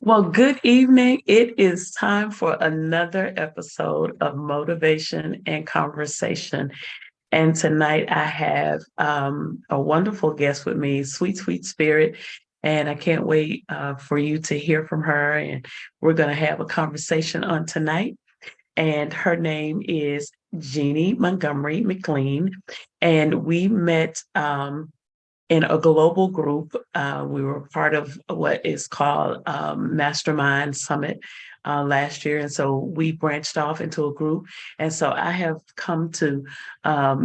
Well, good evening. It is time for another episode of Motivation and Conversation. And tonight I have a wonderful guest with me, sweet, sweet spirit. And I can't wait for you to hear from her. And we're going to have a conversation on tonight. And her name is Jeannie Montgomery McLean. And we met in a global group. We were part of what is called Mastermind Summit last year. And so we branched off into a group. And so I have come to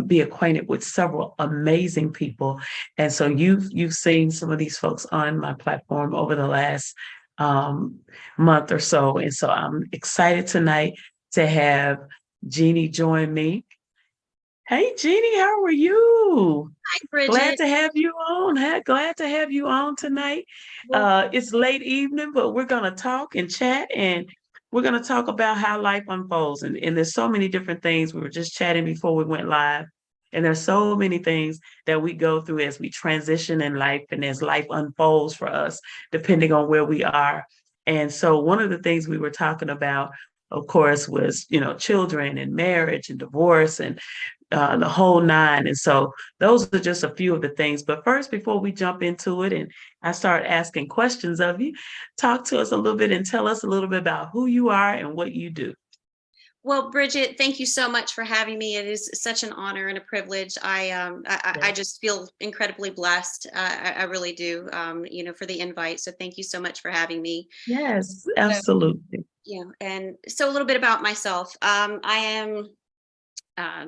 be acquainted with several amazing people. And so you've seen some of these folks on my platform over the last um, month or so. And so I'm excited tonight to have Jeannie join me. Hey, Jeannie, how are you? Hi, Glad Bridget. to have you on. Glad to have you on tonight. Well, It's late evening, but we're going to talk and chat, and we're going to talk about how life unfolds. And there's so many different things. We were just chatting before we went live, and there's so many things that we go through as we transition in life and as life unfolds for us, depending on where we are. And so one of the things we were talking about, of course, was, children and marriage and divorce and the whole nine. And so those are just a few of the things. But first, before we jump into it and I start asking questions of you, talk to us a little bit and tell us a little bit about who you are and what you do. Bridget, thank you so much for having me. It is such an honor and a privilege. I Yes, just feel incredibly blessed. I really do. For the invite. So thank you so much for having me. yes, So, absolutely. yeah, and so a little bit about myself. I am. Uh,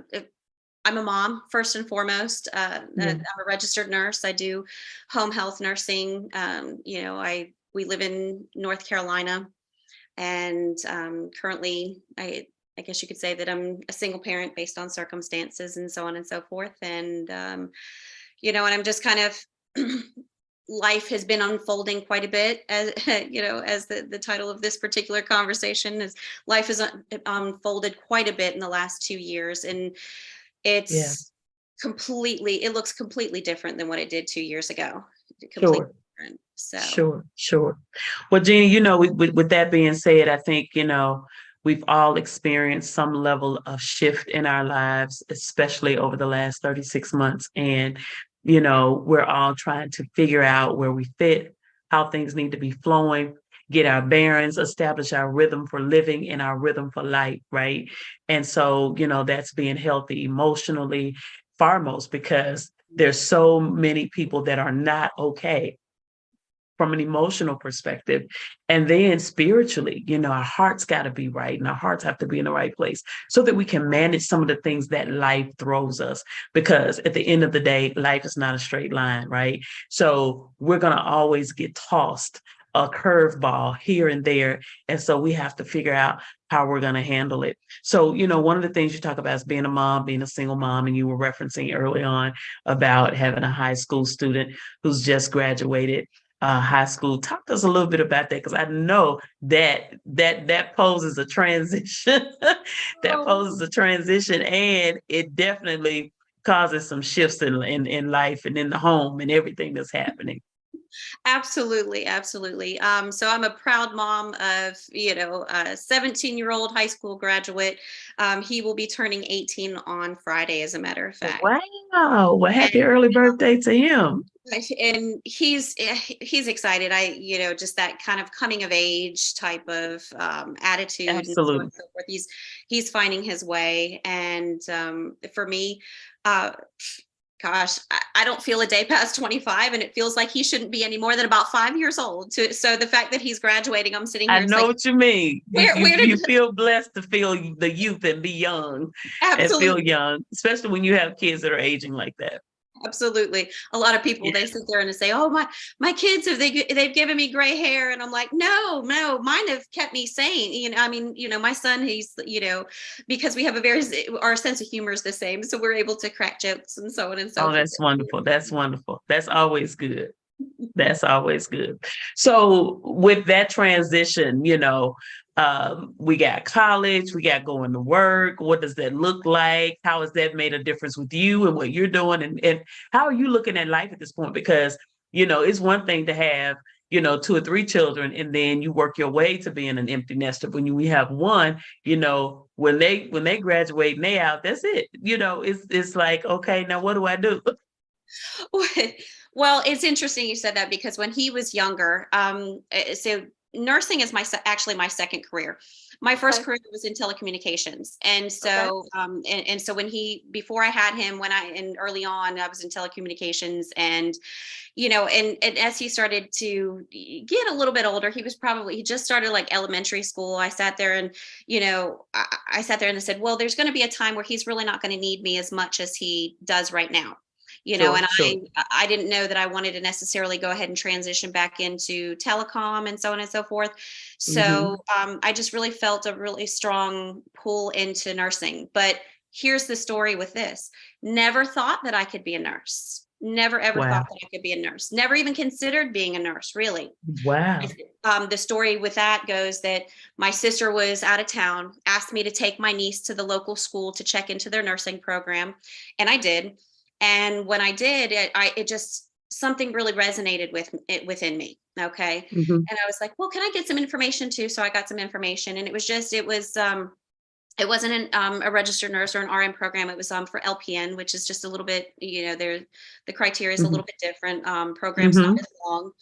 I'm a mom first and foremost. I'm Yeah. a registered nurse. I do home health nursing. I we live in North Carolina, and currently I guess you could say that I'm a single parent based on circumstances and so on and so forth. And and I'm just kind of life has been unfolding quite a bit, as as the title of this particular conversation is. Life has unfolded quite a bit in the last 2 years, and Yeah. it's it looks completely different than what it did 2 years ago. Completely Sure. different. So Sure, sure. Well, Jeannie, with that being said, I think, we've all experienced some level of shift in our lives, especially over the last 36 months. And, we're all trying to figure out where we fit, how things need to be flowing, get our bearings, establish our rhythm for living and our rhythm for life, right? And so, that's being healthy emotionally, foremost, because there's so many people that are not okay from an emotional perspective. And then spiritually, our hearts got to be right and our hearts have to be in the right place so that we can manage some of the things that life throws us. Because at the end of the day, life is not a straight line, right? So we're going to always get tossed a curveball here and there. And so we have to figure out how we're going to handle it. So, one of the things you talk about is being a mom, being a single mom, and you were referencing early on about having a high school student who's just graduated high school. Talk to us a little bit about that because I know that poses a transition. That poses a transition, and it definitely causes some shifts in life and in the home and everything that's happening. absolutely, absolutely. So I'm a proud mom of, a 17-year-old high school graduate. He will be turning 18 on Friday, as a matter of fact. Wow! Well, happy And early birthday to him. he's excited. Just that kind of coming of age type of attitude and so on Absolutely. and so forth. He's finding his way, and for me, uh, gosh, I don't feel a day past 25, and it feels like he shouldn't be any more than about 5 years old. So the fact that he's graduating, I'm sitting I here. It's know like, what you mean. You where you where did you feel blessed to feel the youth and be young and feel absolutely. young, especially when you have kids that are aging like that. Absolutely. A lot of people, Yeah. they sit there and they say, "Oh, my kids have they've given me gray hair," and I'm like, "No, no, mine have kept me sane." I mean, my son, he's because we have our sense of humor is the same, so we're able to crack jokes and so on and so Oh, forth. that's wonderful. That's wonderful. That's always good. That's always good. So with that transition, we got college, we got going to work. What does that look like? How has that made a difference with you and what you're doing? And how are you looking at life at this point? Because, it's one thing to have two or three children, and then you work your way to being an empty nester. When we have one, when they graduate and they out, that's it. It's like, okay, now what do I do? Well, it's interesting you said that because when he was younger, so nursing is actually my second career. My first Okay. career was in telecommunications, and Okay. so and so before I had him, and early on, I was in telecommunications, and and as he started to get a little bit older, he just started like elementary school. I sat there and I sat there and I said, well, there's going to be a time where he's really not going to need me as much as he does right now. Sure, And sure. I didn't know that I wanted to necessarily go ahead and transition back into telecom and so on and so forth. Hmm. So I just really felt a really strong pull into nursing. But here's the story with this: never thought that I could be a nurse. Never ever thought Wow. that I could be a nurse. Never even considered being a nurse, really. Wow. The story with that goes that my sister was out of town, asked me to take my niece to the local school to check into their nursing program, and I did. And when I did, it just something really resonated with it within me. Okay, Hmm. and I was like, well, can I get some information too? So I got some information, and it wasn't a registered nurse or an RN program. It was for LPN, which is just a little bit, the criteria is a Hmm. little bit different. Program's not Hmm. as long.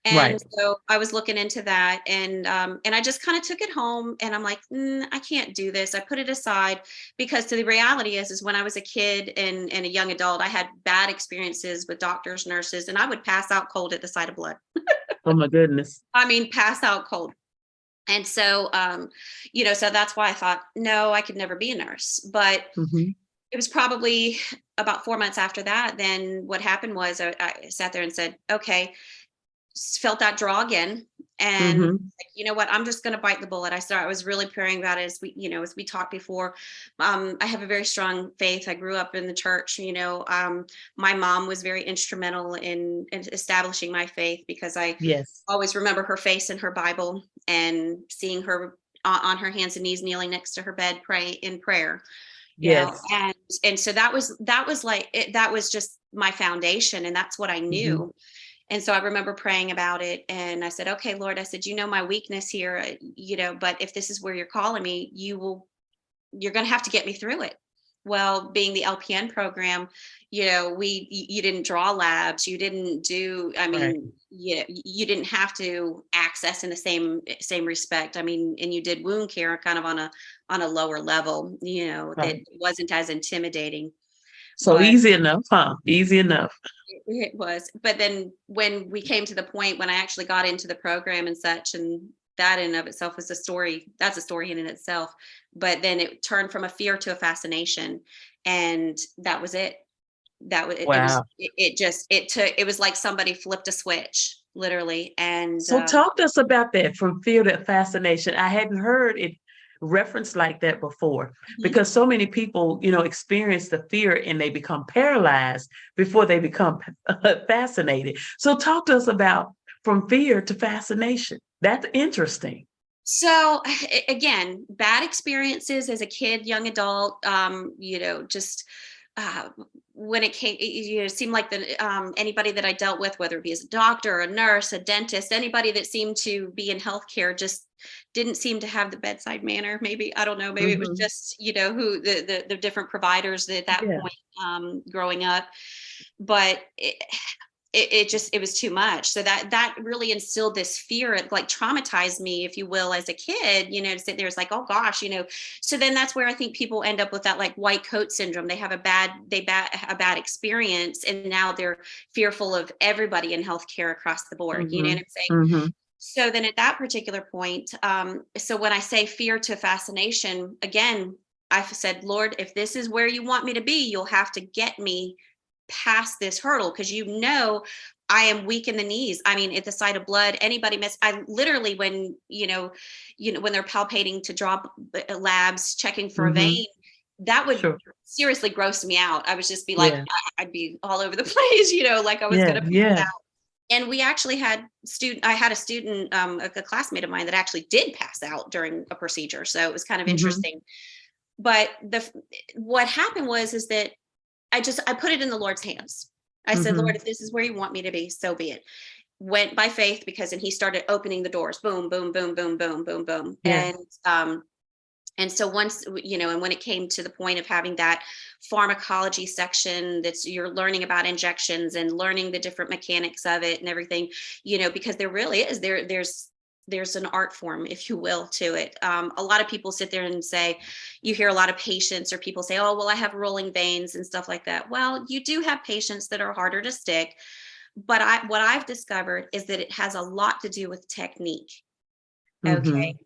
And Right. so I was looking into that, and I just kind of took it home, and I'm like, I can't do this. I put it aside because the reality is when I was a kid and a young adult, I had bad experiences with doctors, nurses, and I would pass out cold at the sight of blood. Oh my goodness. I mean, pass out cold. And so, so that's why I thought, no, I could never be a nurse. But Hmm. it was probably about 4 months after that. Then what happened was I sat there and said, okay, felt that draw again. And Hmm. like, you know what, I'm just going to bite the bullet. I was really praying about it as we talked before. I have a very strong faith. I grew up in the church. My mom was very instrumental in establishing my faith because I Yes. always remember her face in her Bible and seeing her on her hands and knees kneeling next to her bed pray in prayer. Yes. And so that was like that was just my foundation, and that's what I Hmm. knew. And so I remember praying about it, and I said, okay, Lord, I said, my weakness here, but if this is where you're calling me, you're going to have to get me through it. Well, being the LPN program, you didn't draw labs, you didn't do, I Right. mean, you didn't have to access in the same respect. I mean, and you did wound care kind of on a lower level, that Right. wasn't as intimidating. So But easy enough, huh? Easy enough. it was. But then when we came to the point when I actually got into the program and such, and that in of itself was a story. That's a story in and itself. But then it turned from a fear to a fascination, and that was it. That was it. Wow. It was like somebody flipped a switch, literally. And So talk to us about that, from fear to fascination. I hadn't heard it referenced like that before, Mhm. because so many people, experience the fear and they become paralyzed before they become fascinated. So talk to us about from fear to fascination. That's interesting. So again, bad experiences as a kid, young adult, just uh, when it came, it seemed like anybody that I dealt with, whether it be as a doctor, a nurse, a dentist, anybody that seemed to be in healthcare, just didn't seem to have the bedside manner. Maybe I don't know. Maybe it was Hmm. just who the different providers at that Yeah. point growing up, but. It was too much, so that really instilled this fear. It like traumatized me, if you will, as a kid, to sit there, it's like, oh gosh, so then that's where I think people end up with that like white coat syndrome. They have a bad experience, and now they're fearful of everybody in healthcare across the board, you know Hmm. what I'm saying? Hmm. So then at that particular point, so when I say fear to fascination, again, I've said, Lord, if this is where you want me to be, you'll have to get me past this hurdle, because I am weak in the knees. I mean, at the sight of blood, anybody miss. I literally, when when they're palpating to draw labs, checking for a Hmm. vein, that would Sure. seriously gross me out. I would just be like, Yeah. I'd be all over the place, like I was Yeah. gonna pass Yeah. out. And we actually had I had a student, a classmate of mine that actually did pass out during a procedure. So it was kind of Hmm. interesting. But what happened is that I put it in the Lord's hands. I said, Lord, Hmm. if this is where you want me to be, so be it. went by faith because, and he started opening the doors, boom, boom, boom, boom, boom, boom, boom. Yeah. And so once, and when it came to the point of having that pharmacology section, that's you're learning about injections and learning the different mechanics of it and everything, because there really is there's an art form, if you will, to it. A lot of people sit there and say, you hear a lot of patients or people say, oh, well, I have rolling veins and stuff like that. Well, you do have patients that are harder to stick, but what I've discovered is that it has a lot to do with technique. Okay. Hmm.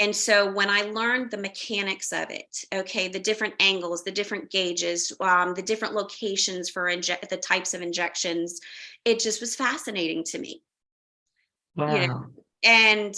And so when I learned the mechanics of it, okay, the different angles, the different gauges, the different locations for the types of injections, it just was fascinating to me, you know. Wow. And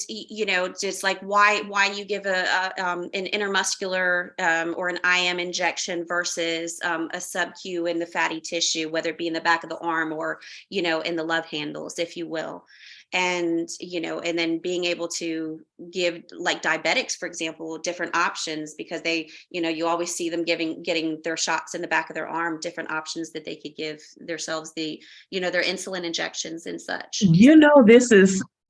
just like why you give an intermuscular or an IM injection versus a sub-Q in the fatty tissue, whether it be in the back of the arm or in the love handles, if you will. And and then being able to give, like diabetics, for example, different options, because they, you always see them getting their shots in the back of their arm, different options that they could give themselves, their insulin injections and such.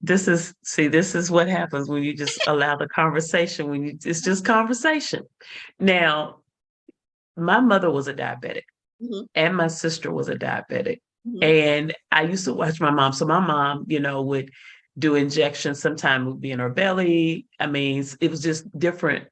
This is what happens when you just allow the conversation, it's just conversation. Now, my mother was a diabetic Mhm, and my sister was a diabetic. mhm. And I used to watch my mom. So my mom, would do injections. Sometimes it would be in her belly. I mean, it was just different,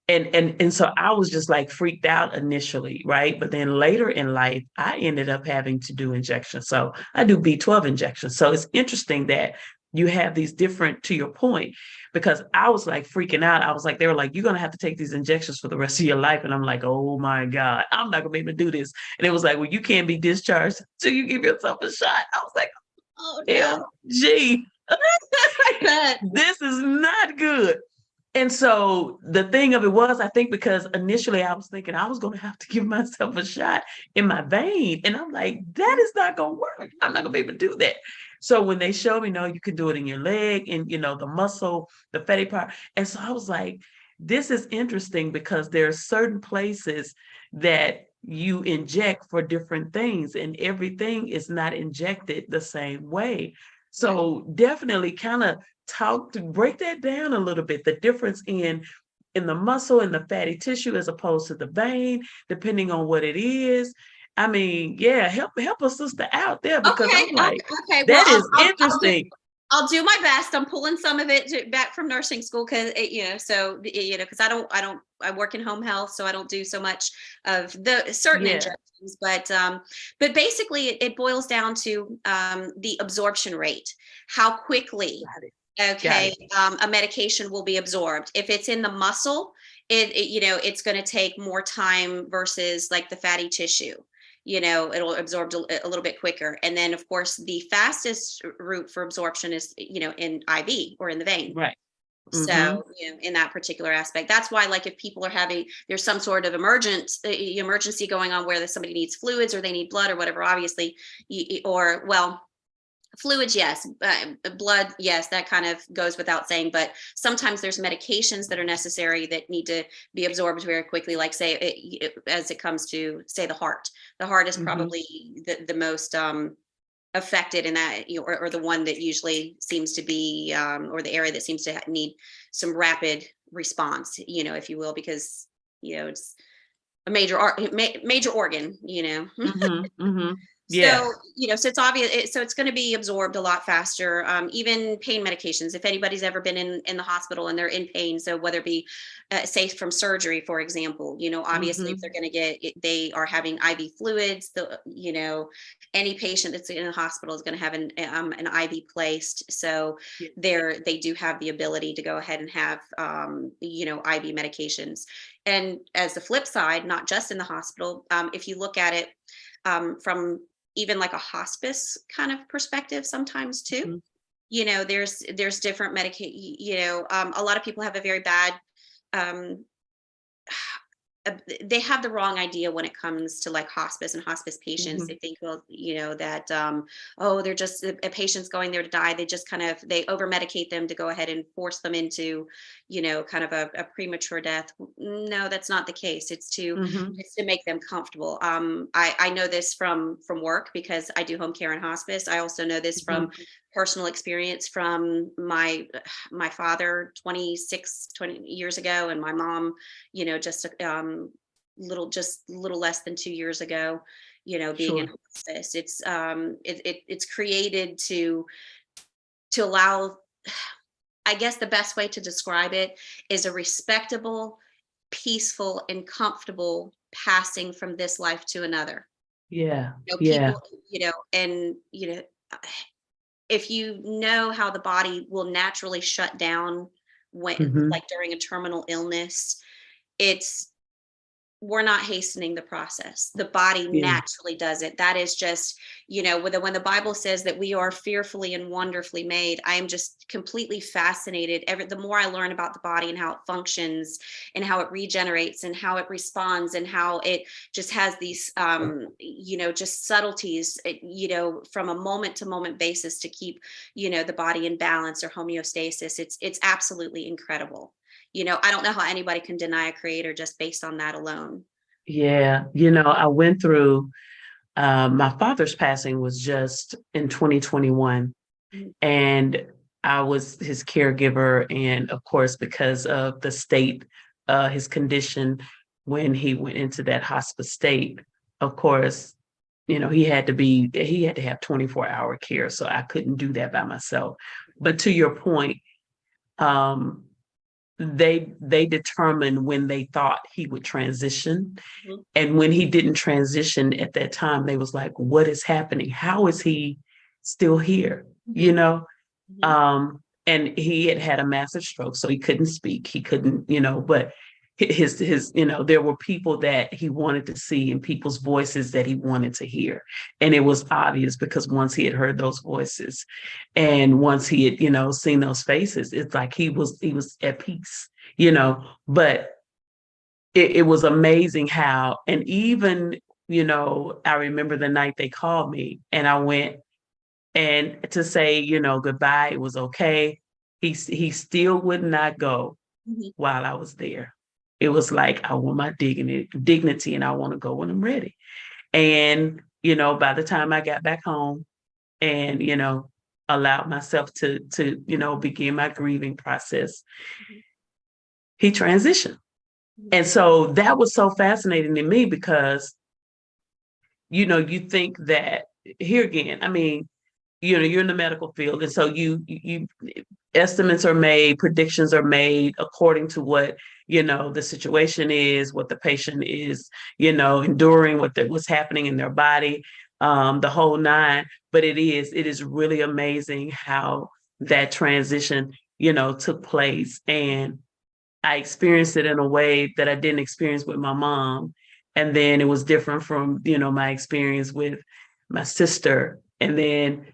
and so I was just like freaked out initially, right? But then later in life, I ended up having to do injections. So I do B12 injections. So it's interesting that you have these different, to your point, because I was like freaking out. I was like, they were like, you're gonna have to take these injections for the rest of your life. And I'm like, oh my God, I'm not gonna be able to do this. And it was like, well, you can't be discharged till you give yourself a shot. I was like, Oh no. LG, I bet. this is not good. And so the thing of it was, I think because initially I was thinking I was going to have to give myself a shot in my vein. And I'm like, that is not going to work. I'm not going to be able to do that. So when they showed me, no, you can do it in your leg and, the muscle, the fatty part. And so I was like, this is interesting because there are certain places that you inject for different things and everything is not injected the same way. Right. So definitely kind of talk to break that down a little bit, the difference in the muscle and the fatty tissue as opposed to the vein, depending on what it is. I mean, yeah, help a sister out there because Okay. I'm like, Okay. Well, that is interesting. I'll do my best. I'm pulling some of it back from nursing school because because I work in home health, so I don't do so much of the certain Yeah, injections, but basically it boils down to the absorption rate, how quickly, got it. Got okay, it. a medication will be absorbed. If it's in the muscle, it's going to take more time versus like the fatty tissue. It'll absorb a little bit quicker. And then, of course, the fastest route for absorption is, in IV or in the vein. Right. So, Mm-hmm. in that particular aspect, that's why, like, if people are there's some sort of emergency going on where somebody needs fluids or they need blood or whatever, obviously, or well, fluids, yes. Blood, yes, that kind of goes without saying. But sometimes there's medications that are necessary that need to be absorbed very quickly. Like, say, as it comes to, say, the heart. The heart is Mm-hmm. probably the most affected in that, or the one that usually seems to be, or the area that seems to need some rapid response, if you will, because it's a major organ. Mm-hmm. Mm-hmm. Yeah. So, so it's obvious. So it's going to be absorbed a lot faster. Even pain medications, if anybody's ever been in the hospital and they're in pain. So whether it be safe from surgery, for example, obviously if Mm-hmm. they're going to they are having IV fluids, any patient that's in the hospital is going to have an IV placed. So Yeah. they do have the ability to go ahead and have, IV medications. And as the flip side, not just in the hospital, if you look at it, from even like a hospice kind of perspective sometimes too, Mm-hmm. there's different a lot of people have a very bad, um they have the wrong idea when it comes to like hospice and hospice patients. They Mhm. think, well, that oh, they're just a patient's going there to die. They just kind of they over medicate them to go ahead and force them into, kind of a premature death. No, that's not the case. Mhm. It's to make them comfortable. I know this from work because I do home care and hospice. I also know this from Mhm. personal experience from my father 20 years ago, and my mom, just little less than 2 years ago, being in Sure. hospice. It's created to allow, I guess the best way to describe it is a respectable, peaceful, and comfortable passing from this life to another. Yeah. Yeah. People, and if you know how the body will naturally shut down when, Mhm. like, during a terminal illness, it's we're not hastening the process. The body Yeah. naturally does it. That is just, when the Bible says that we are fearfully and wonderfully made, I am just completely fascinated. The more I learn about the body and how it functions and how it regenerates and how it responds and how it just has these, just subtleties, from a moment to moment basis to keep, the body in balance or homeostasis. It's absolutely incredible. I don't know how anybody can deny a creator just based on that alone. Yeah. I went through my father's passing was just in 2021, Mhm. and I was his caregiver. And of course, because of the state, his condition when he went into that hospice state, of course, he had to have 24-hour care. So I couldn't do that by myself. But to your point, um, they determined when they thought he would transition. Mhm. And when he didn't transition at that time, they was like, what is happening? How is he still here? You Mhm. know? Mhm. And he had had a massive stroke, so he couldn't speak. He couldn't, but there were people that he wanted to see and people's voices that he wanted to hear. And it was obvious because once he had heard those voices and once he had, seen those faces, it's like he was at peace, but it was amazing how, and even, I remember the night they called me and I went and to say, goodbye, it was okay. He still would not go Mhm. while I was there. It was like, I want my dignity and I want to go when I'm ready. And, by the time I got back home and, allowed myself to, begin my grieving process, Mhm. he transitioned. Mhm. And so that was so fascinating to me because, you think that here again, I mean, you're in the medical field, and so you estimates are made, predictions are made according to what the situation is, what the patient is enduring, what's happening in their body, the whole nine. But it is really amazing how that transition took place, and I experienced it in a way that I didn't experience with my mom. And then it was different from, my experience with my sister. And then,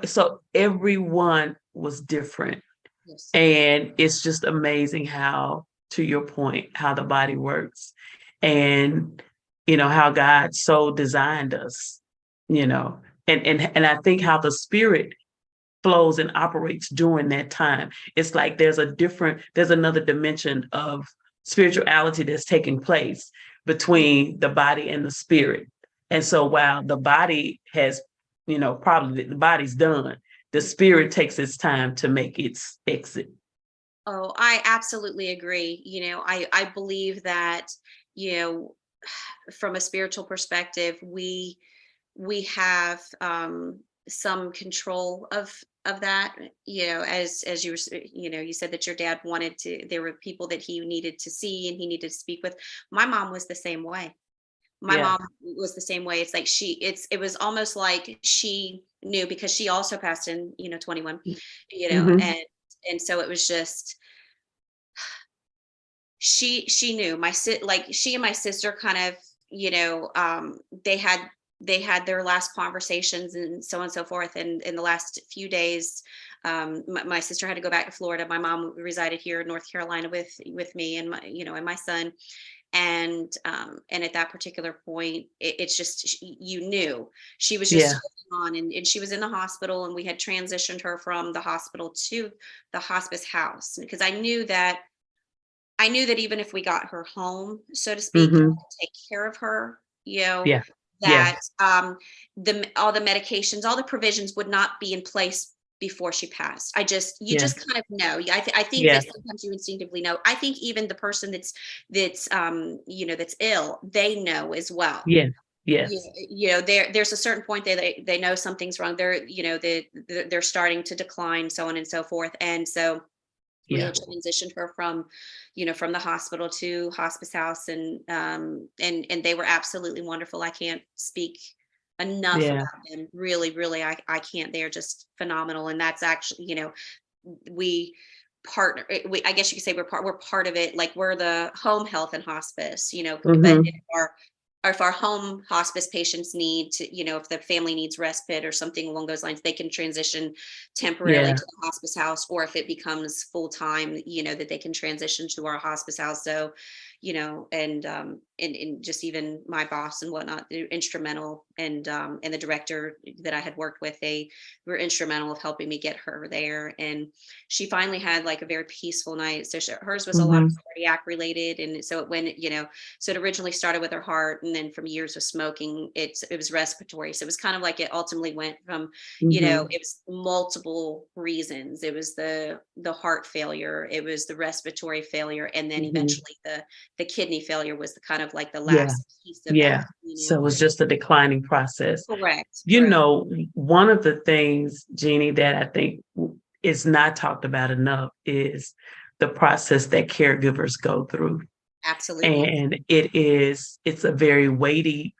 so everyone was different. Yes. And it's just amazing how, to your point, how the body works and, how God so designed us, you know, and I think how the spirit flows and operates during that time. It's like there's another dimension of spirituality that's taking place between the body and the spirit. And so while the body has, probably the body's done, the spirit takes its time to make its exit. Oh, I absolutely agree. I believe that, you know, from a spiritual perspective, we have some control of that. As you said that your dad wanted to. There were people that he needed to see and he needed to speak with. My mom was the same way. My Yeah. mom was the same way. It's like it was almost like she knew because she also passed in 21, Hmm. and so it was just she knew like she and my sister kind of, they had their last conversations and so on and so forth. And in the last few days, my sister had to go back to Florida. My mom resided here in North Carolina with me and my, and my son. And at that particular point, it's just you knew she was just Yeah. holding on, and she was in the hospital, and we had transitioned her from the hospital to the hospice house, because I knew that even if we got her home, so to speak, Hmm. to take care of her, you know, Yeah. Yeah. that the all the medications, all the provisions would not be in place before she passed. You Yeah. just kind of know. Yeah, I think Yeah. that sometimes you instinctively know. I think even the person that's ill, they know as well. Yeah. You, Yes. there's a certain point that they know something's wrong. They're starting to decline, so on and so forth. And so we Yeah. had transitioned her from the hospital to hospice house, and they were absolutely wonderful. I can't speak enough Yeah. about them. Really, really, I can't. They're just phenomenal. And that's actually, we partner. I guess you could say we're part of it. Like, we're the home health and hospice, but Hmm. if our home hospice patients need to, if the family needs respite or something along those lines, they can transition temporarily Yeah. to the hospice house, or if it becomes full time, that they can transition to our hospice house. So, and just even my boss and whatnot, they're instrumental, and the director that I had worked with, they were instrumental of helping me get her there. And she finally had like a very peaceful night. So hers was a lot of Hmm. cardiac related, and so it went, so it originally started with her heart, and then from years of smoking, it was respiratory. So it was kind of like it ultimately went from, Hmm. it was multiple reasons. It was the heart failure, it was the respiratory failure, and then Hmm. eventually the kidney failure was the kind of like the Yeah. last piece of that. Yeah. So it was just a declining process. Correct, You correct. know, one of the things, Jeannie, that I think is not talked about enough is the process that caregivers go through. Absolutely. And it's a very weighty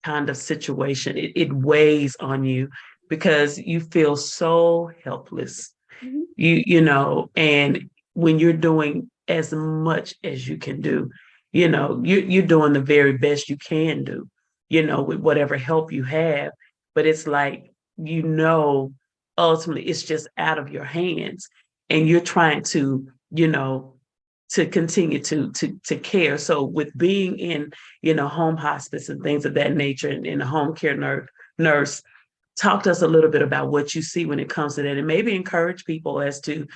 kind of situation. It weighs on you because you feel so helpless. Mhm. And when you're doing as much as you can do, you're doing the very best you can do, with whatever help you have. But it's like, you know, ultimately it's just out of your hands, and you're trying to continue to care. So with being in, home hospice and things of that nature, and in a home care nurse, talk to us a little bit about what you see when it comes to that, and maybe encourage people as to,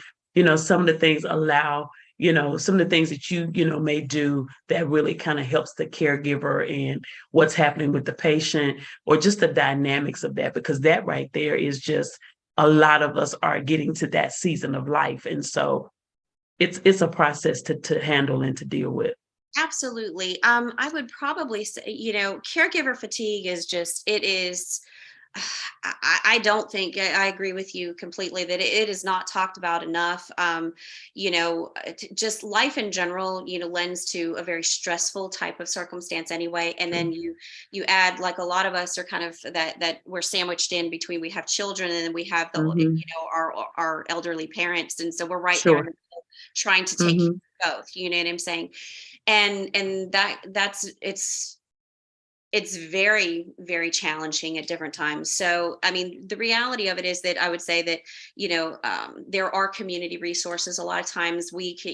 some of the things some of the things that you may do that really kind of helps the caregiver, and what's happening with the patient, or just the dynamics of that, because that right there is just, a lot of us are getting to that season of life. And so it's a process to handle and to deal with. Absolutely. I would probably say, caregiver fatigue is just, it is. I don't think I agree with you completely that it is not talked about enough. Just life in general, lends to a very stressful type of circumstance anyway. And then you add, like, a lot of us are kind of that we're sandwiched in between. We have children, and then we have Hmm. our elderly parents, and so we're right there in Sure. the middle, trying to take Hmm. care of both. You know what I'm saying? And that's it's very, very challenging at different times. So, I mean, the reality of it is that I would say that, there are community resources. A lot of times we can,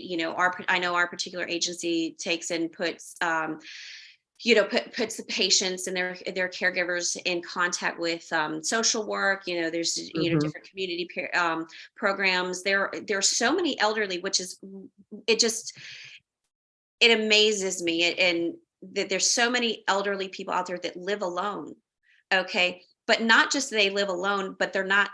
I know our particular agency takes and puts, puts the patients and their caregivers in contact with, social work. There's, Hmm. different community programs. There's so many elderly, which is, it just, it amazes me, and that there's so many elderly people out there that live alone. Okay, but not just they live alone, but they're not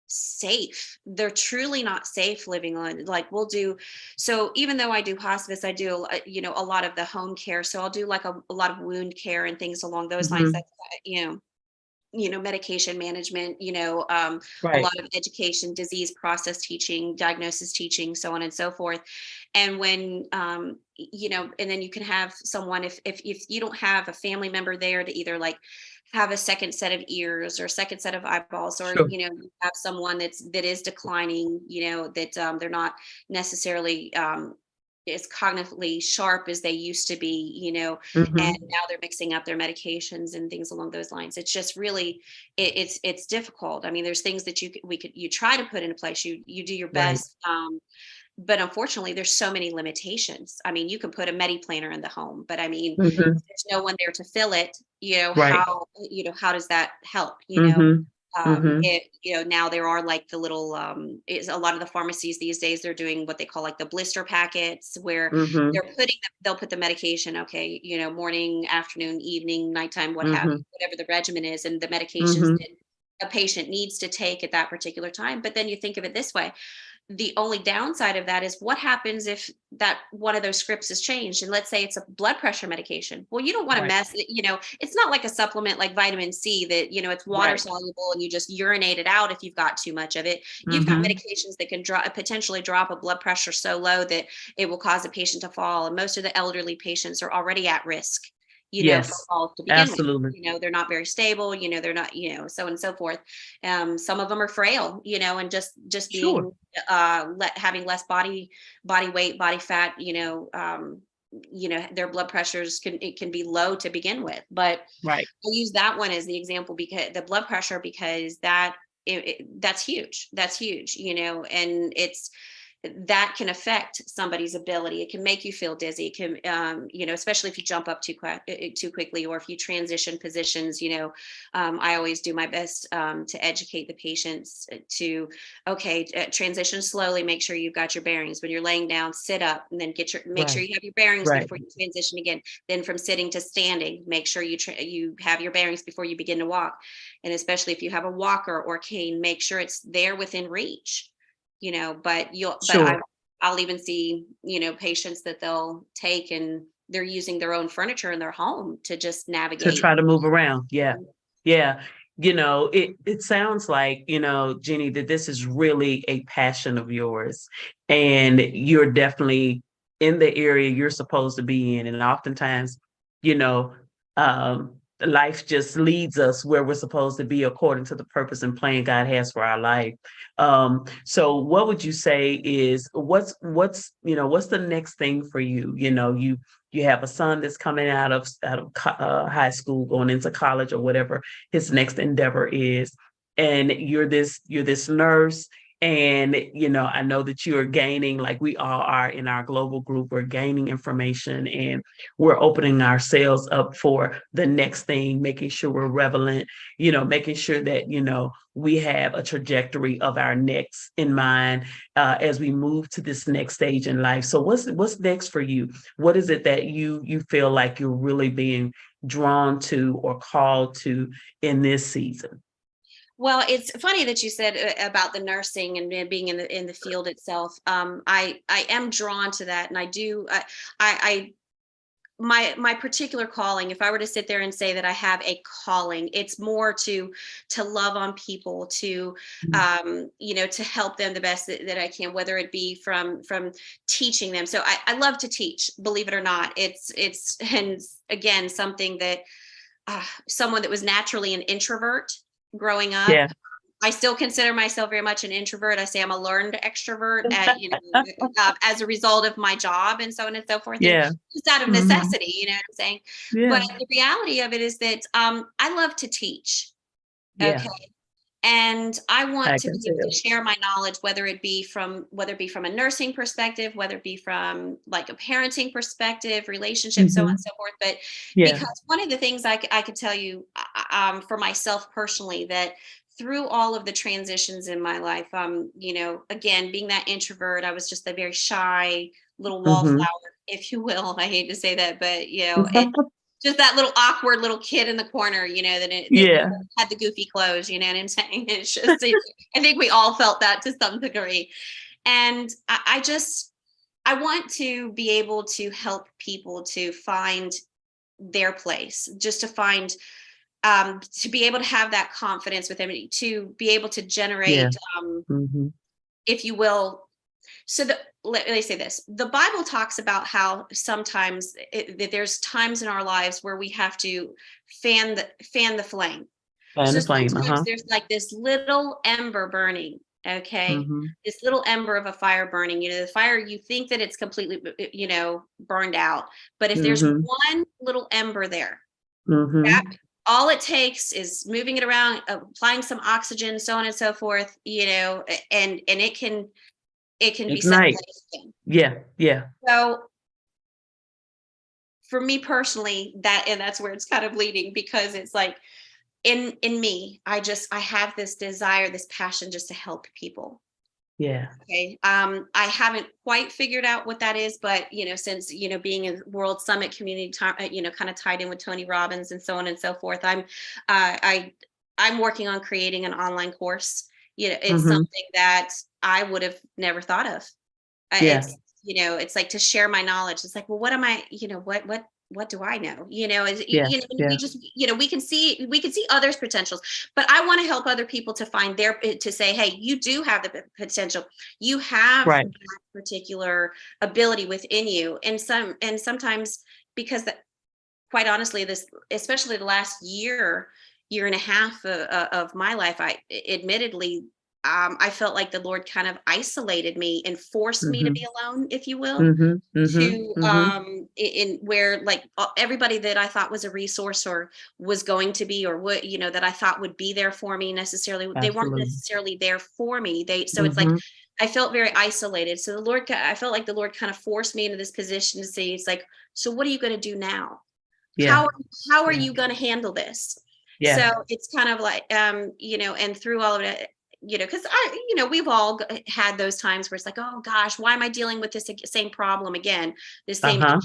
safe. They're truly not safe living on, like, we'll do. So even though I do hospice, I do a lot of the home care. So I'll do like a lot of wound care and things along those lines. Hmm. That's medication management, a lot Right. of education, disease process teaching, diagnosis teaching, so on and so forth. And when, and then you can have someone, if you don't have a family member there to either, like, have a second set of ears or second set of eyeballs, or, Sure. you have someone that is declining, that, they're not necessarily, as cognitively sharp as they used to be, and Hmm. now they're mixing up their medications and things along those lines. It's just really, it's difficult. I mean, there's things that you try to put into place. You do your Right. best, But unfortunately, there's so many limitations. I mean, you can put a Medi planner in the home, but I mean, Hmm. if there's no one there to fill it, Right. how does that help? Hmm. Hmm. Now there are like the little, is a lot of the pharmacies these days, they're doing what they call like the blister packets where Hmm. they'll put the medication, okay, morning, afternoon, evening, nighttime, what have you, Hmm. whatever the regimen is, and the medications Hmm. that a patient needs to take at that particular time. But then you think of it this way, the only downside of that is what happens if that one of those scripts is changed, and let's say it's a blood pressure medication. Well, you don't want to Right. mess it, it's not like a supplement like vitamin C that it's water Right. soluble and you just urinate it out if you've got too much of it. You've got Hmm. medications that can potentially drop a blood pressure so low that it will cause a patient to fall, and most of the elderly patients are already at risk for Yes, falls to begin with. absolutely. They're not very stable, they're not, so on and so forth. Some of them are frail, and just Sure. being having less body weight, body fat, their blood pressures can be low to begin with. But Right. I use that one as the example, because the blood pressure, because that's huge. That's huge, and that can affect somebody's ability. It can make you feel dizzy. It can, especially if you jump up too quickly, or if you transition positions. I always do my best to educate the patients to, okay, transition slowly. Make sure you've got your bearings. When you're laying down, sit up, and then make sure Right. you have your bearings Right. before you transition again. Then from sitting to standing, make sure you have your bearings before you begin to walk. And especially if you have a walker or cane, make sure it's there within reach. But Sure. I'll even see, patients that they'll take and they're using their own furniture in their home to just To navigate. try to move around. Yeah. Yeah. It sounds like, Jenny, that this is really a passion of yours. And you're definitely in the area you're supposed to be in. And oftentimes, you know, life just leads us where we're supposed to be according to the purpose and plan God has for our life. So what would you say is what's the next thing for you? You have a son that's coming out of high school, going into college or whatever his next endeavor is, and you're this nurse, and I know that you are gaining, like we all are in our global group, we're gaining information, and we're opening ourselves up for the next thing, making sure we're relevant, making sure that we have a trajectory of our next in mind as we move to this next stage in life. So what's next for you? What is it that you feel like you're really being drawn to or called to in this season? Well, it's funny that you said about the nursing and being in the field itself. I am drawn to that, and I do. I my particular calling, if I were to sit there and say that I have a calling, it's more to love on people, to Mm. to help them the best that I can, whether it be from teaching them. So I love to teach, believe it or not. It's and again, something that someone that was naturally an introvert growing up. Yeah. I still consider myself very much an introvert. I say I'm a learned extrovert as a result of my job and so on and so forth, and Yeah. just out of Hmm. necessity, you know what I'm saying? But Yeah. the reality of it is that I love to teach. Yeah. Okay. And I want I to can be able to tell. share my knowledge, whether it be from a nursing perspective, whether it be from like a parenting perspective, relationships, so on and Hmm. so forth. But Yeah. because one of the things I could tell you for myself personally, that through all of the transitions in my life, again, being that introvert, I was just a very shy little Hmm. wallflower, if you will. I hate to say that, but it just that little awkward little kid in the corner, that Yeah. had the goofy clothes, you know what I'm saying? It's just, I think we all felt that to some degree. And I want to be able to help people to find their place, just to be able to have that confidence with them, to be able to Yeah. generate, Hmm. if you will. So let me say this: the Bible talks about how sometimes that there's times in our lives where we have to fan the flame. Fan So the flame. sometimes Uh-huh. there's like this little ember burning, okay? Hmm. This little ember of a fire burning. The fire, you think that it's completely, burned out. But if there's Hmm. one little ember there, that Hmm. all it takes is moving it around, applying some oxygen, so on and so forth, and it can be set Ignite. ablaze again. Yeah. Yeah. So for me personally, that's where it's kind of leading, because it's like in me, I have this desire, this passion just to help people. Yeah. Okay. I haven't quite figured out what that is, but since being in World Summit community time, kind of tied in with Tony Robbins and so on and so forth, I I'm working on creating an online course. It's Hmm. something that I would have never thought of. Yeah. It's like to share my knowledge. It's like, well, what am I, what do I know? Yeah. And we Yeah. just, we can see others' potentials, but I want to help other people to find to say, hey, you do have the potential. You have Right. that particular ability within you. And sometimes, because that, quite honestly, this, especially the last year and a half of my life, admittedly, I felt like the Lord kind of isolated me and forced me to Hmm. be alone, if you will, Hmm. Hmm. to Hmm. in where, like, everybody that I thought was a resource or was going to be, or what, that I thought would be there for me, necessarily, they weren't Absolutely. necessarily there for me. So it's like Hmm. I felt very isolated. So I felt like the Lord kind of forced me into this position to say, it's like, so what are you going to do now? Yeah. How are Yeah. you going to handle this? Yeah. So it's kind of like, and through all of it, because we've all had those times where it's like, oh gosh, why am I dealing with this same problem again, Uh-huh.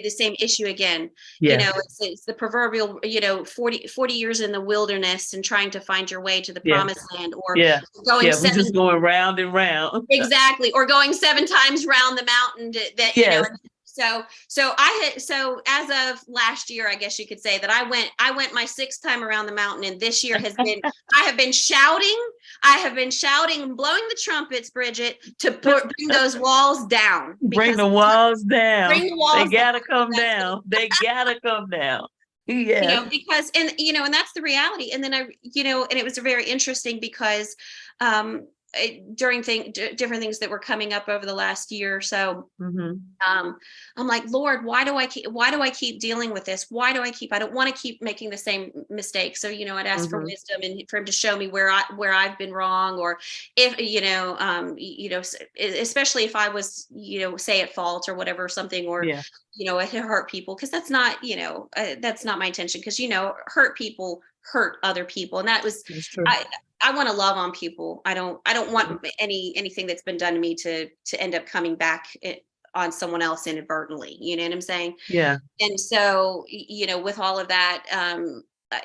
the same issue again? Yeah. It's the proverbial, 40 years in the wilderness and trying to find your way to the Yeah. promised land, or Yeah. going Yeah. We seven. just going round and round. Exactly, or going 7 times round the mountain, Yes. so as of last year, I guess you could say that I went my 6th time around the mountain, and this year I have been shouting, and blowing the trumpets, Bridget, to bring those walls down, Bring because the walls down. bring the They walls down. gotta come down. They gotta come down. Yes. Because, and that's the reality. And then and it was very interesting, because um during different things that were coming up over the last year or so, Hmm. um I'm like, Lord, why do I keep dealing with this? I don't want to keep making the same mistake. So I'd ask for Hmm. wisdom, and for him to show me where I've been wrong, or if especially if I was, say, at fault or whatever, something, or Yeah. it hurt people, because that's not my intention, because hurt people hurt other people, and that was, That's true. I want to love on people. I don't want anything that's been done to me to end up coming back on someone else inadvertently. You know what I'm saying? Yeah. And so, with all of that,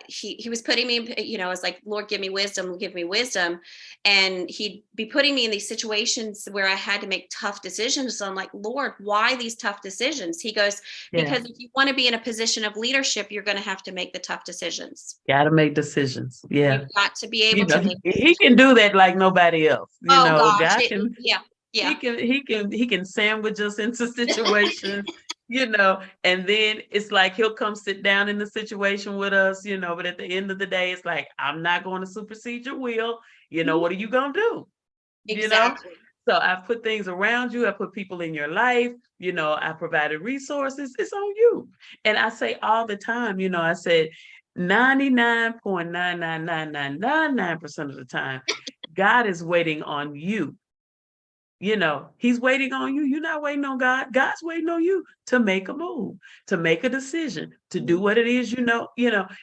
he was putting me, I was like, Lord, give me wisdom. And he'd be putting me in these situations where I had to make tough decisions. So I'm like, Lord, why these tough decisions? He goes, Yeah. because if you want to be in a position of leadership, you're going to have to make the tough decisions. Gotta make decisions. Yeah. You've got to be able to make He decisions. can do that like nobody else. Oh gosh. God can Yeah. he Yeah. can sandwich us into situations, and then it's like he'll come sit down in the situation with us, but at the end of the day, it's like, I'm not going to supersede your will. Mhm. What are you gonna do? You know? Exactly. So I put things around you, I put people in your life, I provided resources. It's on you. And I say all the time, I said 99.99999% of the time, God is waiting on you. He's waiting on you. You're not waiting on God. God's waiting on you to make a move, to make a decision, to do Mhm. what it is, and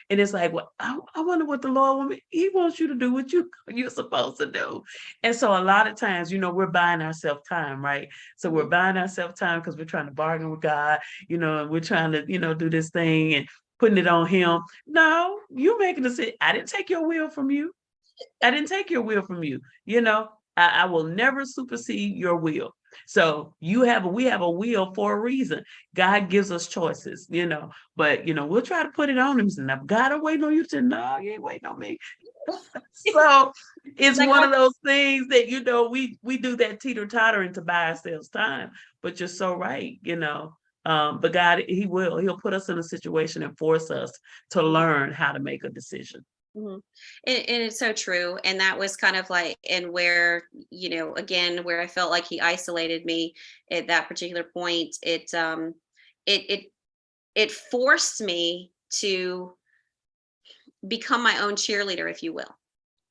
it's like, well, I wonder what the Lord wants me. He wants you to do what you're supposed to do. And so a lot of times, we're buying ourselves time, right? So we're Mhm. buying ourselves time because we're trying to bargain with God, and we're trying to, do this thing and putting it on him. No, you making a decision. I didn't take your will from you. I didn't take your will from you. I will never supersede your will. So we have a will for a reason. God gives us choices, but we'll try to put it on him. And if God, I'm waiting on you to, no, you ain't waiting on me. So it's Like, one of those things that we do that teeter tottering to buy ourselves time. But you're so right, but God, he'll put us in a situation and force us to learn how to make a decision. mhm. And it's so true. And that was kind of like, and where, again, where I felt like he isolated me at that particular point, it, it, it forced me to become my own cheerleader, if you will.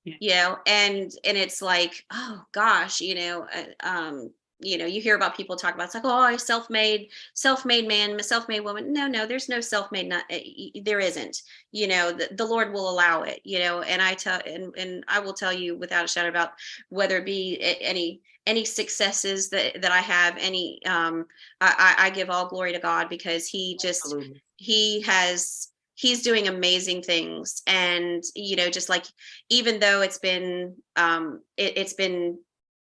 Yeah. And it's like, oh gosh, you hear about people talk about, it's like, oh, I self-made man, self-made woman. No, there's no self-made, not, there isn't, the Lord will allow it, and I will tell you without a shadow about whether it be any successes that I have, I give all glory to God, because Absolutely. he's doing amazing things. And just like, even though it's been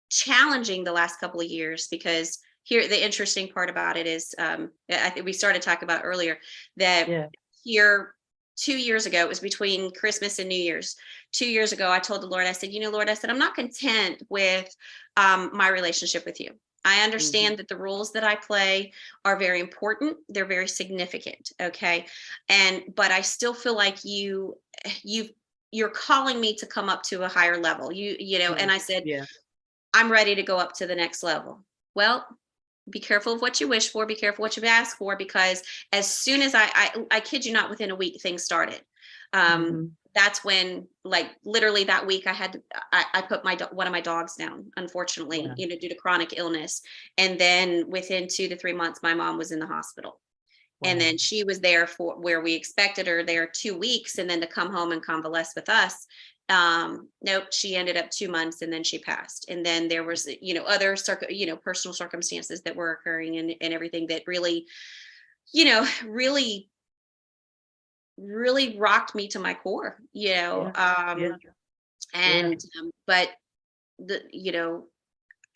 challenging the last couple of years, because here the interesting part about it is, I think we started talking about earlier that Yeah. here 2 years ago, it was between Christmas and New Year's. 2 years ago, I told the Lord, I said, Lord, I said, I'm not content with my relationship with you. I Hmm. understand that the roles that I play are very important. They're very significant. Okay. But I still feel like you you're calling me to come up to a higher level. Yeah. And I said, Yeah. I'm ready to go up to the next level. Well, be careful of what you wish for, be careful what you ask for, because as soon as I kid you not, within a week, things started. Um, Hmm. that's when, like, literally that week, I put one of my dogs down, unfortunately, Wow. due to chronic illness. And then within 2 to 3 months, my mom was in the hospital. And Wow. then she was there for where we expected her there 2 weeks, and then to come home and convalesce with us. Nope, she ended up 2 months, and then she passed. And then there was, other personal circumstances that were occurring, and everything that really, really, really rocked me to my core, Yeah. Yeah. Yeah. and but the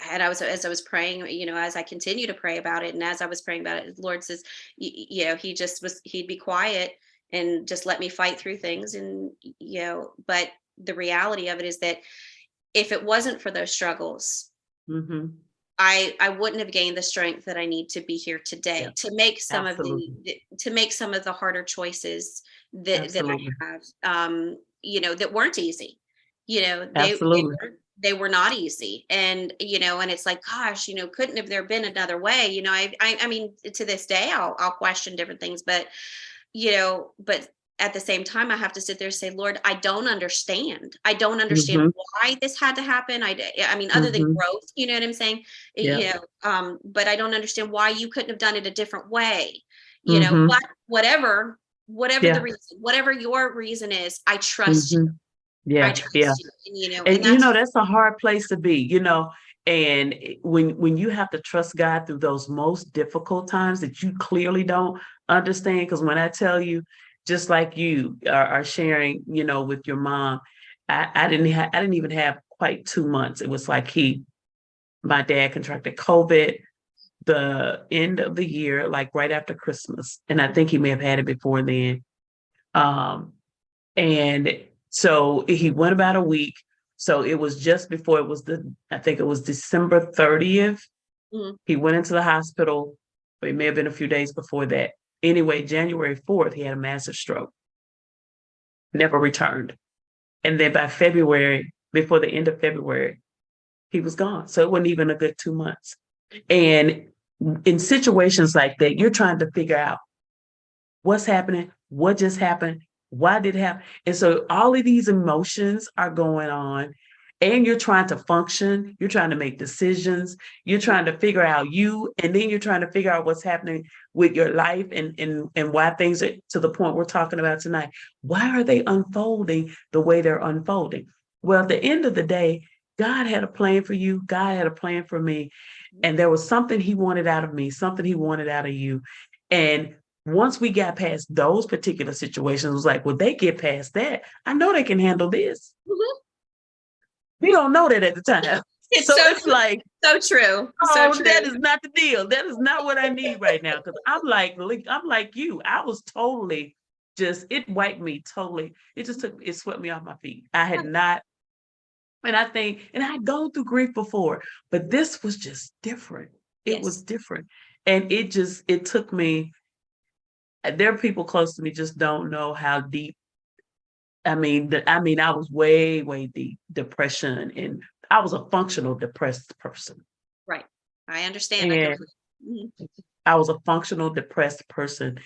and as I was praying, as I continue to pray about it, and as I was praying about it, the Lord says, he'd be quiet and just let me fight through things. And, but the reality of it is that if it wasn't for those struggles, Hmm. I wouldn't have gained the strength that I need to be here Yeah. today to make Absolutely. some of the harder choices that Absolutely. I have, that weren't easy. Absolutely. They were not easy. And, and it's like, gosh, couldn't have there been another way? I mean, to this day, I'll question different things, but at the same time, I have to sit there and say, Lord, I don't understand. I don't understand Hmm. why this had to happen. I mean, other than Hmm. growth, you know what I'm saying? Yeah. But I don't understand why you couldn't have done it a different way. Hmm. But whatever the Yeah. reason, whatever your reason is, I trust you. Hmm. I Yeah. Yeah. trust you. And And that's that's a hard place to be, and when you have to trust God through those most difficult times that you clearly don't understand, because when I tell you, just like you are sharing, with your mom, I didn't even have quite 2 months. It was like my dad contracted COVID the end of the year, like right after Christmas, and I think he may have had it before then. Um, and so he went about a week. So it was just before I think it was December 30th. mhm, He went into the hospital, but it may have been a few days before that. Anyway, January 4th, he had a massive stroke, never returned. And then by February, before the end of February, he was gone. So it wasn't even a good 2 months. And in situations like that, you're trying to figure out what's happening, what just happened, why did it happen. And so all of these emotions are going on, and you're trying to function, you're trying to make decisions, you're trying to figure out you, and then you're trying to figure out what's happening with your life, and why things are to the point we're talking about tonight. Why are they unfolding the way they're unfolding? Well, at the end of the day, God had a plan for you, God had a plan for me, and there was something he wanted out of me, something he wanted out of you. And once we got past those particular situations, it was like, well, they get past that, I know they can handle this. mhm. We don't know that at the time. It's So it's like, so true, so oh, that true. is not the deal. That is not what I need right now. Because I'm like you. I was totally it wiped me totally. It swept me off my feet. I had not, and I think, and I had gone through grief before, but this was just different. It was Yes, different. And it took me, there are people close to me just don't know how deep. I was way, way deep depression, and I was a functional depressed person. right. I understand. I And completely. Mhm. I was a functional depressed person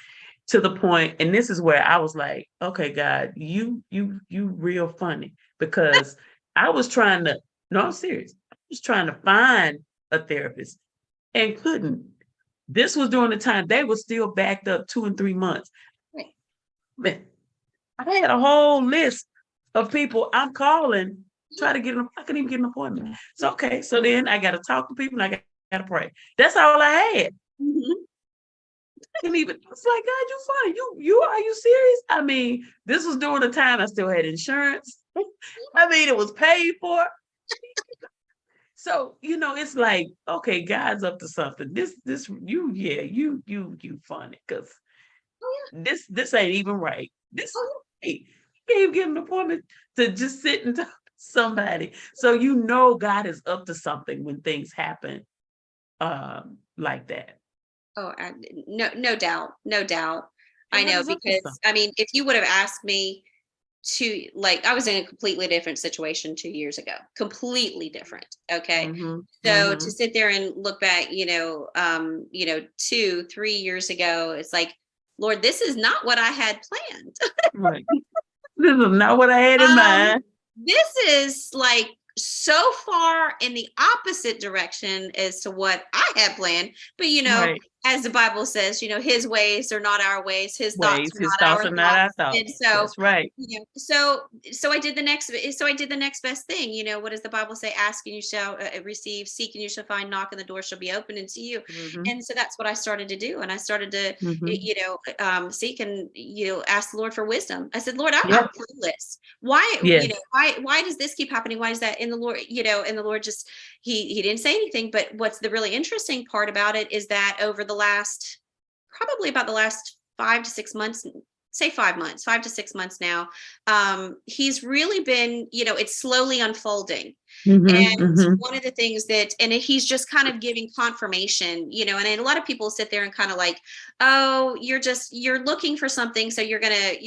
to the point, and this is where I was like, okay, God, you real funny, because I was trying to, no, I'm serious. I was trying to find a therapist and couldn't. This was during the time they were still backed up 2 and 3 months. Right. Man, I had a whole list of people I'm calling, try to get them. I couldn't even get an appointment. So okay, so then I got to talk to people and I got to pray. That's all I had. Mhm. Couldn't even. It's like, God, you funny. You are you serious? I mean, this was during the time I still had insurance. I mean, it was paid for. So, it's like, okay, God's up to something. This you funny because Oh this ain't even right. This yeah. ain't. You can't even get an appointment to just sit and talk to somebody. So God is up to something when things happen like that. Oh, no doubt, no doubt. I God know is up to because something. I mean, if you would have asked me to like, I was in a completely different situation 2 years ago, completely different. Okay, Mm-hmm. so to Mm-hmm. sit there and look back, 2, 3 years ago, it's like, Lord, this is not what I had planned. Right. This is not what I had in Um, mind. this is like so far in the opposite direction as to what I had planned. But Right. as the Bible says, his ways are not our ways, his thoughts Ways. are His not thoughts our are not our thoughts. And thoughts. so, That's right. so I did the next best thing. What does the Bible say? Ask and you shall receive, seek and you shall find, knock and the door shall be opened unto you. Mm-hmm. And so that's what I started to do. And I started to, Mm-hmm. seek and, ask the Lord for wisdom. I said, Lord, I'm Yeah. clueless. Why, Yes. why does this keep happening? Why is that? In the Lord, and the Lord just, he didn't say anything. But what's the really interesting part about it is that over the last, probably about the last 5 to 6 months, say 5 months, 5 to 6 months now, he's really been, it's slowly unfolding. Mm-hmm. And Mm-hmm. one of the things that, and he's just kind of giving confirmation, and a lot of people sit there and kind of like, oh, you're looking for something. So you're going to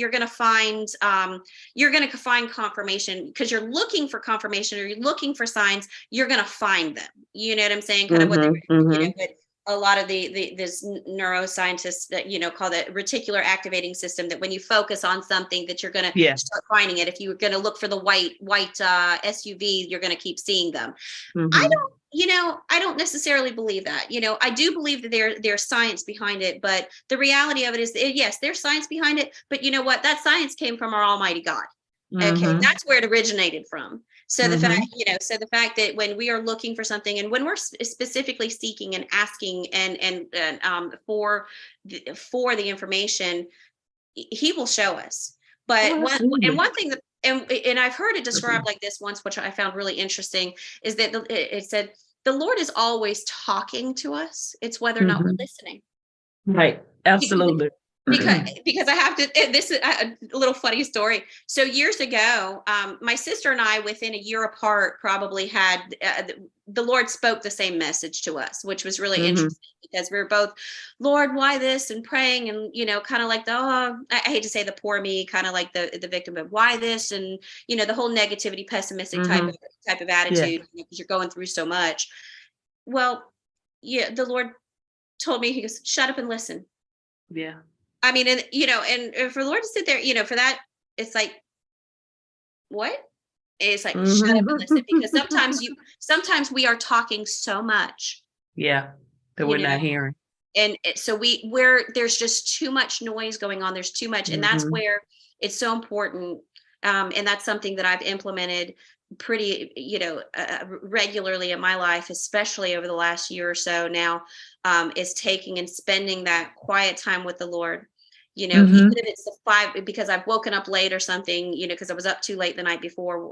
find confirmation because you're looking for confirmation or you're looking for signs, you're going to find them. You know what I'm saying? Kind of what they, Mm-hmm. Mm-hmm. what a lot of this neuroscientists that call the reticular activating system, that when you focus on something that you're going to Yeah. start finding it. If you're going to look for the white SUV, you're going to keep seeing them. I Mm-hmm. don't, I don't necessarily believe that. I do believe that there's science behind it, but the reality of it is, yes, there's science behind it, but you know what? That science came from our Almighty God. Okay, Mm-hmm. that's where it originated from. So Mm-hmm. the fact that when we are looking for something, and when we're specifically seeking and asking for the information, he will show us. But Oh, absolutely. one thing that, and I've heard it described like this once, which I found really interesting, is that it said the Lord is always talking to us. It's whether or not we're Mm-hmm. listening. Right. Absolutely. Because I have to, this is a little funny story. So years ago, my sister and I, within a year apart, probably had the Lord spoke the same message to us, which was really Mm-hmm. interesting because we were both, Lord, why this, and praying, and kind of like I hate to say the poor me, kind of like the victim of why this, and the whole negativity, pessimistic Mm-hmm. type of Yeah. attitude, because you're going through so much. Well, yeah, the Lord told me, he goes, shut up and listen. Yeah. I mean, and for the Lord to sit there, for that, it's like, what? It's like, shut up and listen, because Mm-hmm. sometimes we are talking so much, Yeah. That you we're know, not hearing. and so where there's just too much noise going on. There's too much, and that's Mm-hmm. where it's so important. And that's something that I've implemented pretty, regularly in my life, especially over the last year or so now, is taking and spending that quiet time with the Lord. Even Mm-hmm. if it's because I've woken up late or something, because I was up too late the night before,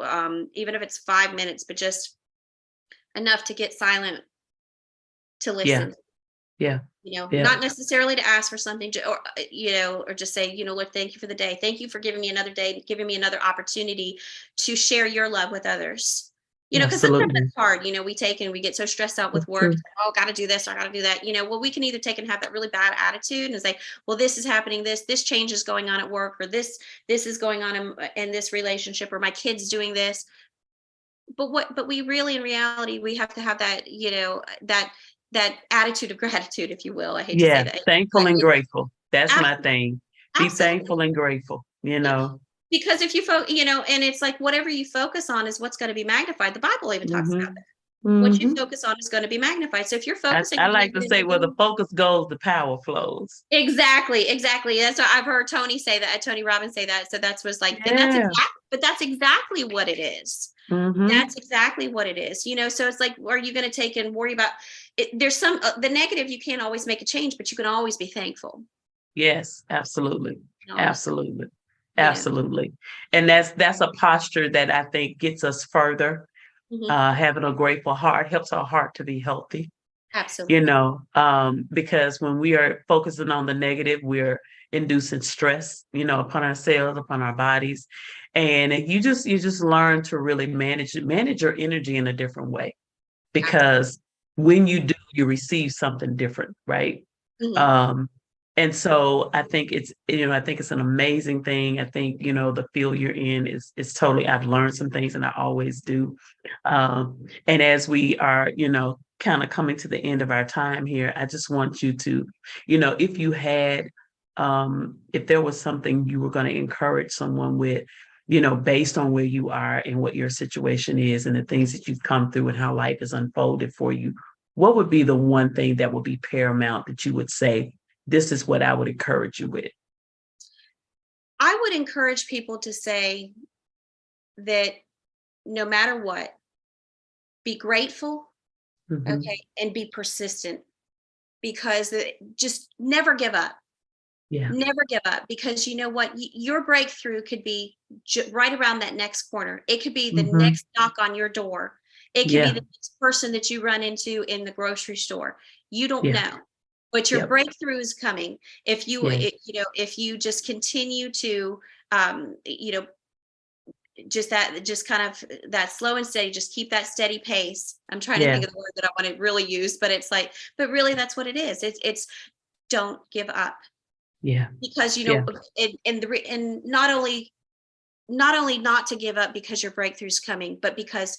even if it's 5 minutes, but just enough to get silent, to Yeah. listen, Yeah. Yeah. not necessarily to ask for something, or just say, Lord, thank you for the day. Thank you for giving me another day, giving me another opportunity to share your love with others. Because sometimes Absolutely. it's hard. We get so stressed out with That's work. true. Oh, got to do this, or got to do that. Well, we can either take and have that really bad attitude and say, well, this is happening, this change is going on at work, or this is going on in this relationship, or my kid's doing this. But we really, in reality, we have to have that, that attitude of gratitude, if you will. I hate to say Yeah. that, Thankful but and it's grateful. That's my thing. Be absolutely, thankful and grateful, yeah. Because if you and it's like whatever you focus on is what's going to be magnified. The Bible even talks Mm-hmm. about that. What you Hmm. focus on is going to be magnified. So if you're focusing I on like to say, where the negativity, focus goes, the power flows. exactly, exactly. That's what I've heard Tony say that, Tony Robbins say that. So that's was like, and Yeah. that's exactly what it is. Hmm. That's exactly what it is. So it's like, are you going to take and worry about it? There's some, the negative, you can't always make a change, but you can always be thankful. Yes, absolutely. You can always, Absolutely. you know, Absolutely. And that's a posture that I think gets us further. mhm, Having a grateful heart helps our heart to be healthy, absolutely. because when we are focusing on the negative, we're inducing stress, upon ourselves, upon our bodies. And you just learn to really manage your energy in a different way, because when you do, you receive something different, right? Mhm. Um, and so I think it's an amazing thing. I think, the field you're in is totally, I've learned some things, and I always do. And as we are, kind of coming to the end of our time here, I just want you to, if you had, if there was something you were going to encourage someone with, based on where you are and what your situation is and the things that you've come through and how life has unfolded for you, what would be the one thing that would be paramount that you would say, this is what I would encourage you with? I would encourage people to say that no matter what, be grateful, Hmm. okay, and be persistent, because just never give up. Yeah. Never give up, because you know what? Your breakthrough could be right around that next corner. It could be the Hmm. next knock on your door. It could be Yeah. the next person that you run into in the grocery store. You don't Yeah. know, but your Yep. breakthrough is coming. Yeah. If you just continue to, you know, just kind of that slow and steady, just keep that steady pace. I'm trying to Yeah. think of the word that I want to really use, but it's like, but really, that's what it is. It's don't give up, Yeah. because Yeah. and not only not to give up because your breakthrough's coming, but because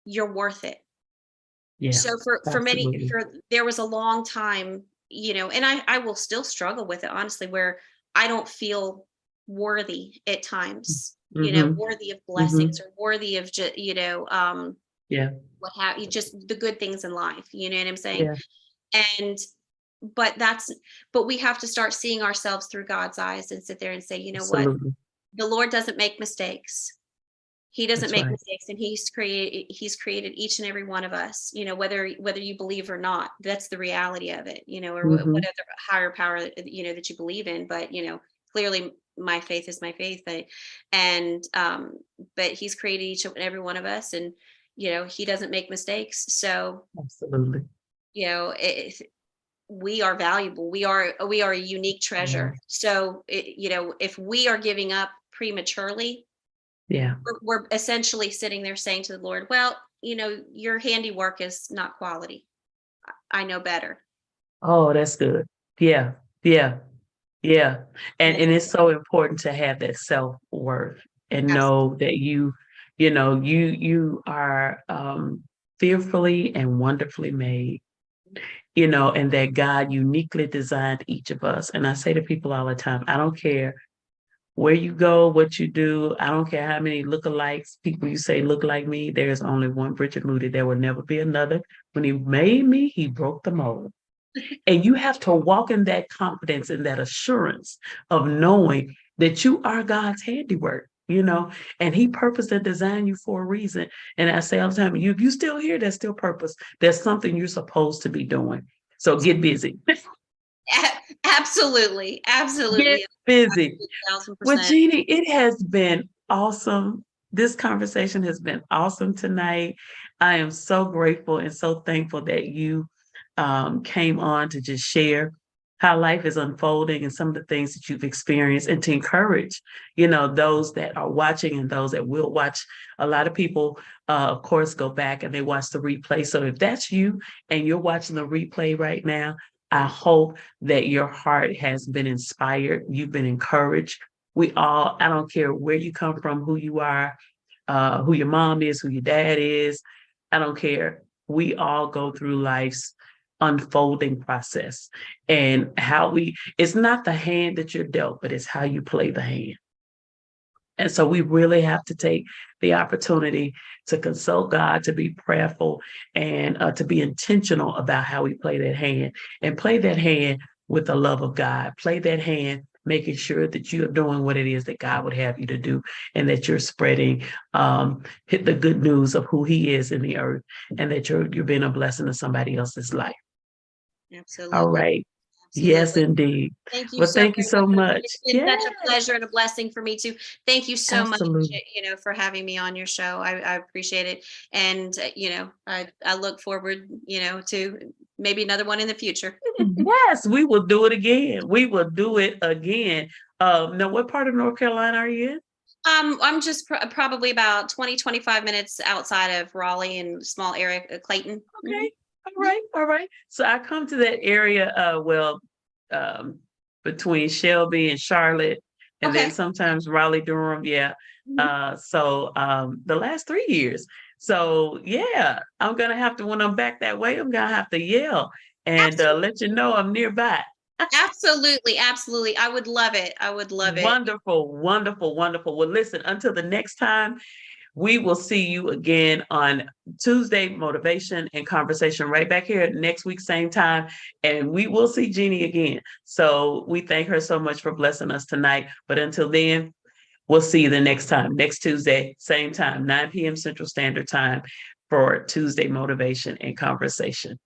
you're worth it. Yeah. So for many, Absolutely. for there was a long time, and I will still struggle with it, honestly, where I don't feel worthy at times, Hmm. worthy of Hmm. blessings, or worthy of just, Yeah. what have you, just the good things in life, you know what I'm saying? Yeah. And but that's but we have to start seeing ourselves through God's eyes and sit there and say, you know what? Absolutely. The Lord doesn't make mistakes. He doesn't That's make right. mistakes, and he's created each and every one of us, whether you believe or not. That's the reality of it, or Hmm. whatever higher power that you believe in. But clearly my faith is my faith. And but he's created each and every one of us, and he doesn't make mistakes. So Absolutely. we are valuable. We are a unique Yeah. treasure. So if we are giving up prematurely, Yeah. we're essentially sitting there saying to the Lord, well, your handiwork is not quality. I know better. Oh, that's good. Yeah. Yeah. Yeah. And And it's it's so important to have that self-worth and absolutely know that you are fearfully and wonderfully made, and that God uniquely designed each of us. And I say to people all the time, I don't care where you go, what you do, I don't care how many lookalikes people you say look like me. There's only one Bridget Moody. There will never be another. When he made me, he broke the mold. And you have to walk in that confidence and that assurance of knowing that you are God's handiwork, and He purposed and designed you for a reason. And I say all the time, if you still here, there's still purpose. There's something you're supposed to be doing. So get busy. absolutely, Get absolutely, busy. thousand Well, percent. Jeannie, it has been awesome. This conversation has been awesome tonight. I am so grateful and so thankful that you came on to just share how life is unfolding and some of the things that you've experienced, and to encourage, those that are watching and those that will watch. A lot of people, of course, go back and they watch the replay. So if that's you and you're watching the replay right now, I hope that your heart has been inspired. You've been encouraged. I don't care where you come from, who you are, who your mom is, who your dad is. I don't care. We all go through life's unfolding process, and it's not the hand that you're dealt, but it's how you play the hand. And so we really have to take the opportunity to consult God, to be prayerful, and to be intentional about how we play that hand, and play that hand with the love of God. Play that hand, making sure that you are doing what it is that God would have you to do, and that you're spreading hit the good news of who He is in the earth, and that you're being a blessing to somebody else's life. All Absolutely. right. Yes, Absolutely. indeed. Thank you Well, so thank you very much. so much. It's been Yes, such a pleasure and a blessing for me too. Thank you so much, absolutely. for having me on your show. I appreciate it. And, I look forward, to maybe another one in the future. Yes, we will do it again. We will do it again. Now, what part of North Carolina are you in? I'm just probably about 20-25 minutes outside of Raleigh and small area, Clayton. Mhm. Okay. All right. All right. So I come to that area, um, between Shelby and Charlotte, and then Okay. sometimes Raleigh, Durham. Yeah. Mhm. The last 3 years. So yeah, I'm gonna have to, when I'm back that way, I'm gonna have to yell and let you Absolutely. know I'm nearby. Absolutely. Absolutely. I would love it. I would love it. Wonderful, wonderful, wonderful. Well, listen, until the next time, we will see you again on Tuesday, Motivation and Conversation, right back here next week, same time. And we will see Jeannie again. So we thank her so much for blessing us tonight. But until then, we'll see you the next time, next Tuesday, same time, 9 p.m. Central Standard Time for Tuesday Motivation and Conversation.